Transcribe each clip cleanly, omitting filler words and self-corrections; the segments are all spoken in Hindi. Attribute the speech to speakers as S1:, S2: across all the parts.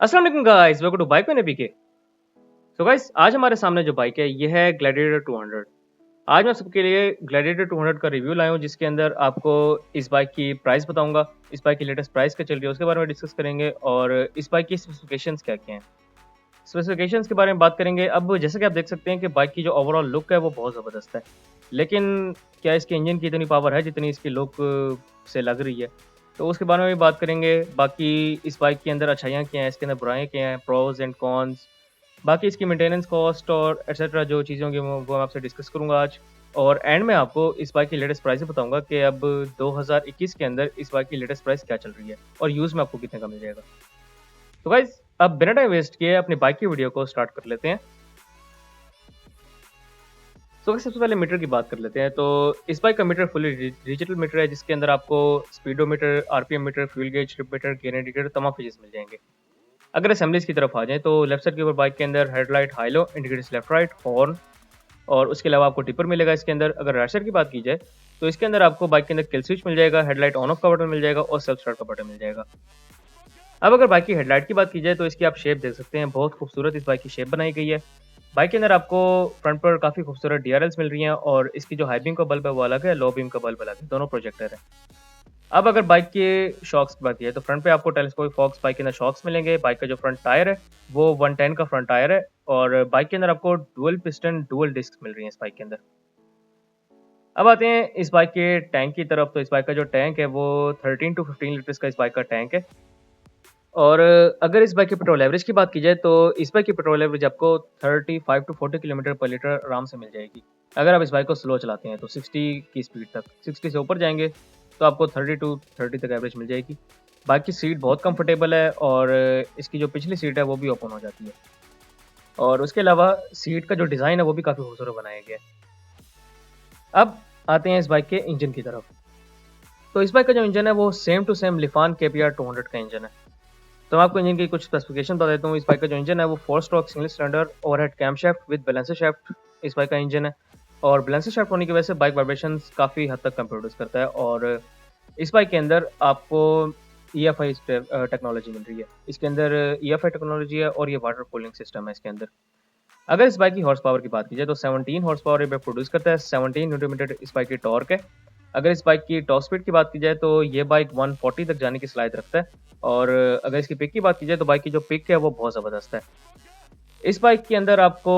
S1: अस्सलाम वालेकुम गाइस, वेलकम टू बाइक में नबी के। सो गाइस, आज हमारे सामने जो बाइक है ये है ग्लैडिएटर 200। आज मैं सबके लिए ग्लैडिएटर 200 का रिव्यू लाया हूँ, जिसके अंदर आपको इस बाइक की प्राइस बताऊंगा, इस बाइक की लेटेस्ट प्राइस क्या चल रही है उसके बारे में डिस्कस करेंगे, और इस बाइक की स्पेसिफिकेशंस क्या क्या हैं। स्पेसिफिकेशंस के बारे में बात करेंगे। अब जैसे कि आप देख सकते हैं कि बाइक की जो ओवरऑल लुक है वो बहुत ज़बरदस्त है, लेकिन क्या इसके इंजन की इतनी पावर है जितनी इसकी लुक से लग रही है, तो उसके बारे में भी बात करेंगे। बाकी इस बाइक के अंदर अच्छाइयाँ क्या हैं, इसके अंदर बुराइयाँ क्या हैं, प्रोज एंड कॉन्स, बाकी इसकी मेंटेनेंस कॉस्ट और एटसेट्रा जो चीज़ें होंगी वो मैं आपसे डिस्कस करूँगा आज। और एंड में आपको इस बाइक की लेटेस्ट प्राइस भी बताऊँगा कि अब 2021 के अंदर इस बाइक की लेटेस्ट प्राइस क्या चल रही है और यूज़ में आपको कितने का मिल जाएगा। तो गाइस, अब बिना टाइम वेस्ट किए अपनी बाइक की वीडियो को स्टार्ट कर लेते हैं। तो सबसे पहले मीटर की बात कर लेते हैं। तो इस बाइक का मीटर फुली डिजिटल मीटर है, जिसके अंदर आपको speedometer, RPM meter, fuel gauge, trip meter, gain indicator तमाम फीचर्स मिल जाएंगे। अगर असेंबलीज की तरफ आ जाएं तो लेफ्ट साइड के ऊपर बाइक के अंदर headlight, high low, indicators left right, horn, और उसके अलावा आपको टिपर मिलेगा इसके अंदर। अगर राइट साइड की बात की जाए तो इसके अंदर आपको बाइक के अंदर किल स्विच मिल जाएगा, हेडलाइट ऑन ऑफ का बटन मिल जाएगा और सेल्फ स्टार्ट का बटन मिल जाएगा। अब अगर बाइक की हेडलाइट की बात की जाए तो इसकी आप शेप देख सकते हैं, बहुत खूबसूरत इस बाइक की शेप बनाई गई है। बाइक के अंदर आपको फ्रंट पर काफ़ी खूबसूरत डीआरएल्स मिल रही हैं, और इसकी जो हाई बीम का बल्ब है वो अलग है, लो बीम का बल्ब अलग है, दोनों प्रोजेक्टर है। अब अगर बाइक के शॉक्स की बात की जाए तो फ्रंट पे आपको टेलीस्कोपिक फॉक्स बाइक के अंदर शॉक्स मिलेंगे। बाइक का जो फ्रंट टायर है वो 110 का फ्रंट टायर है, और बाइक के अंदर आपको डुअल पिस्टन डुअल डिस्क मिल रही है इस बाइक के अंदर। अब आते हैं इस बाइक के टैंक की तरफ। तो इस बाइक का जो टैंक है वो 13 टू 15 लीटर्स का इस बाइक का टैंक है। और अगर इस बाइक की पेट्रोल एवरेज की बात की जाए तो इस बाइक की पेट्रोल एवरेज आपको 35 टू 40 किलोमीटर पर लीटर आराम से मिल जाएगी। अगर आप इस बाइक को स्लो चलाते हैं तो 60 की स्पीड तक, 60 से ऊपर जाएंगे तो आपको 30 टू 30 तक एवरेज मिल जाएगी। बाइक की सीट बहुत कंफर्टेबल है, और इसकी जो पिछली सीट है वो भी ओपन हो जाती है, और उसके अलावा सीट का जो डिज़ाइन है वो भी काफ़ी खूबसूरत बनाया गया है। अब आते हैं इस बाइक के इंजन की तरफ। तो इस बाइक का जो इंजन है वो same to same Lifan KPR 200 का इंजन है। तो मैं आपको इंजन की कुछ स्पेसिफिकेशन बता देता हूँ। इस बाइक का जो इंजन है वो 4 stroke single cylinder overhead camshaft with balancer shaft इस बाइक का इंजन है, और बैलेंसर शाफ्ट होने की वजह से बाइक वाइब्रेशंस काफ़ी हद तक कम प्रोड्यूस करता है। और इस बाइक के अंदर आपको EFI टेक्नोलॉजी मिल रही है। इसके अंदर EFI टेक्नोलॉजी है और ये वाटर कूलिंग सिस्टम है इसके अंदर। अगर इस बाइक की हॉर्स पावर की बात की जाए तो 17 हॉर्स पावर ये बाइक प्रोड्यूस करता है, 17 न्यूटन मीटर इस बाइक की टॉर्क है। अगर इस बाइक की टॉप स्पीड की बात की जाए तो ये बाइक 140 तक जाने की सलाहियत रखता है, और अगर इसकी पिक की बात की जाए तो बाइक की जो पिक है वो बहुत ज़बरदस्त है। इस बाइक के अंदर आपको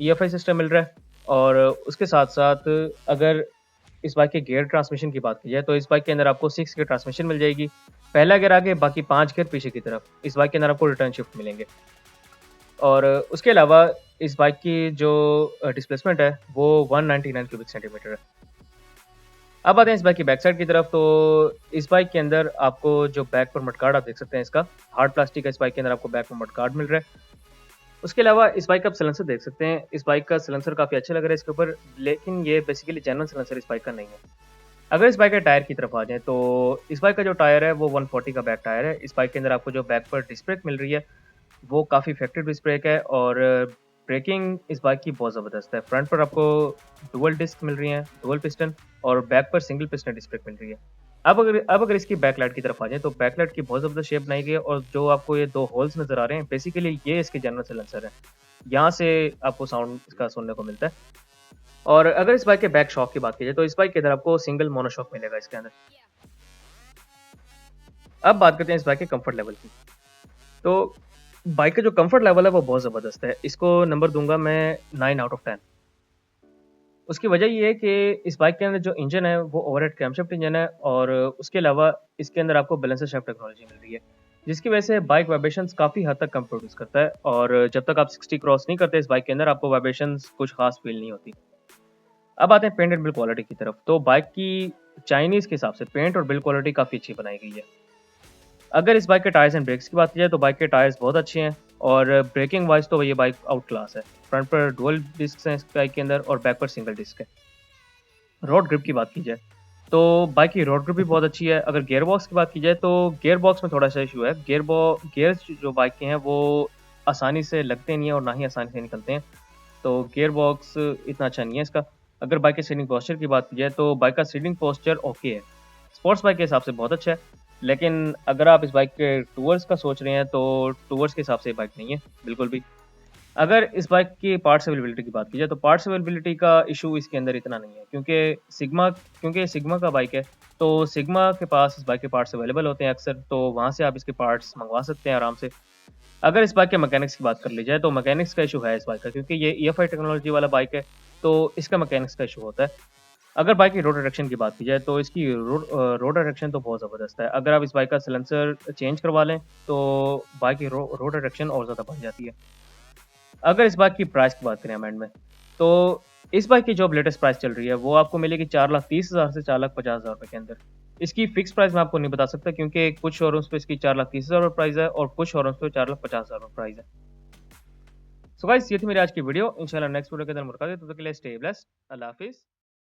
S1: EFI सिस्टम मिल रहा है, और उसके साथ साथ अगर इस बाइक के गियर ट्रांसमिशन की बात की जाए तो इस बाइक के अंदर आपको 6 गियर ट्रांसमिशन मिल जाएगी। पहला गियर आगे, बाकी 5 गियर पीछे की तरफ इस बाइक के अंदर आपको रिटर्न शिफ्ट मिलेंगे। और उसके अलावा इस बाइक की जो डिस्प्लेसमेंट है वो 199 क्यूबिक सेंटीमीटर है। अब आते हैं इस बाइक की बैक साइड की तरफ। तो इस बाइक के अंदर आपको जो बैक पर मडगार्ड आप देख सकते हैं, इसका हार्ड प्लास्टिक का इस बाइक के अंदर आपको बैक पर मडगार्ड मिल रहा है। उसके अलावा इस बाइक का आप सिलेंसर देख सकते हैं, इस बाइक का सिलेंसर काफ़ी अच्छा लग रहा है इसके ऊपर, लेकिन ये बेसिकली जेन्युइन सिलेंसर इस बाइक का नहीं है। अगर इस बाइक के टायर की तरफ आ जाएँ तो इस बाइक का जो टायर है वो 140 का बैक टायर है। इस बाइक के अंदर आपको जो बैक पर डिस्क ब्रेक मिल रही है वो काफ़ी इफेक्टिव डिस्क ब्रेक है, और ब्रेकिंग इस बाइक की बहुत ज़बरदस्त है। फ्रंट पर आपको डुअल डिस्क मिल रही हैं, डुअल पिस्टन, और बैक पर सिंगल पिस्टन डिस्क ब्रेक मिल रही है। अब अगर इसकी बैकलाइट की तरफ आ जाएँ तो बैकलाइट की बहुत ज़बरदस्त शेप बनाई गई है, और जो आपको ये 2 होल्स नज़र आ रहे हैं बेसिकली ये इसके जनरल साइलेंसर है। यहाँ से आपको साउंड इसका सुनने को मिलता है। और अगर इस बाइक के बैक शॉक की बात की जाए तो इस बाइक के अंदर आपको सिंगल मोनोशॉक मिलेगा इसके अंदर। अब बात करते हैं इस बाइक के कंफर्ट लेवल की। तो बाइक का जो कंफर्ट लेवल है वो बहुत ज़बरदस्त है। इसको नंबर दूँगा मैं 9 आउट ऑफ 10। उसकी वजह ये है कि इस बाइक के अंदर जो इंजन है वो ओवरहेड कैमशाफ्ट इंजन है, और उसके अलावा इसके अंदर आपको बैलेंसर शाफ्ट टेक्नोलॉजी मिल रही है, जिसकी वजह से बाइक वाइब्रेशंस काफ़ी हद तक कम प्रोड्यूस करता है, और जब तक आप 60 क्रॉस नहीं करते इस बाइक के अंदर आपको वाइब्रेशंस कुछ खास फील नहीं होती। अब आते हैं पेंट एंड बिल्ड क्वालिटी की तरफ। तो बाइक की चाइनीज़ के हिसाब से पेंट और बिल्ड क्वालिटी काफ़ी अच्छी बनाई गई है। अगर इस बाइक के टायर्स एंड ब्रेक्स की बात की जाए तो बाइक के टायर्स बहुत अच्छे हैं और ब्रेकिंग वाइज तो ये बाइक आउट क्लास है। फ्रंट पर डुअल डिस्क हैं इस बाइक के अंदर और बैक पर सिंगल डिस्क है। रोड ग्रिप की बात की जाए तो बाइक की रोड ग्रिप भी बहुत अच्छी है। अगर गियर बॉक्स की बात की जाए तो गियर बॉक्स में थोड़ा सा इशू है। गियर्स जो बाइक के हैं वो आसानी से लगते नहीं है और ना ही आसानी से निकलते हैं, तो गियर बॉक्स इतना अच्छा नहीं है इसका। अगर बाइक के सीटिंग पोस्चर की बात की जाए तो बाइक का सीटिंग पोस्चर ओके है, स्पोर्ट्स बाइक के हिसाब से बहुत अच्छा है। लेकिन अगर आप इस बाइक के टूअर्स का सोच रहे हैं तो टूअर्स के हिसाब से ये बाइक नहीं है बिल्कुल भी। अगर इस बाइक की पार्ट्स अवेलेबिलिटी की बात की जाए तो पार्ट्स अवेलेबिलिटी का इशू इसके अंदर इतना नहीं है, क्योंकि सिग्मा का बाइक है, तो सिग्मा के पास इस बाइक के पार्ट्स अवेलेबल होते हैं अक्सर, तो वहाँ से आप इसके पार्ट्स मंगवा सकते हैं आराम से। अगर इस बाइक के मैकेनिक्स की बात कर ली जाए तो मैकेनिक्स का इशू है इस बाइक का, क्योंकि ये EFI टेक्नोलॉजी वाला बाइक है, तो इसका मैकेनिक्स का इशू होता है। अगर बाइक की रोड डायरेक्शन की बात की जाए तो इसकी रोड डायरेक्शन तो बहुत ज़बरदस्त है। अगर आप इस बाइक का सिलेंसर चेंज करवा लें तो बाइक की रोड डायरेक्शन और ज़्यादा बढ़ जाती है। अगर इस बाइक की प्राइस की बात करें हम एंड में, तो इस बाइक की जो अब लेटेस्ट प्राइस चल रही है वो आपको मिलेगी 4,30,000 से 4,50,000 रुपए के अंदर। इसकी फिक्स प्राइस मैं आपको नहीं बता सकता, क्योंकि कुछ शोरूम्स पे इसकी 4,30,000 रुपए प्राइस है और कुछ शोरूम्स पे 4,50,000 रुपए प्राइस है। सो गाइस, ये थी मेरी आज की वीडियो। इंशाल्लाह नेक्स्ट वीडियो के अंदर मुलाकात है, तब तक के लिए स्टे ब्लेस्ड। अल्लाह हाफिज़।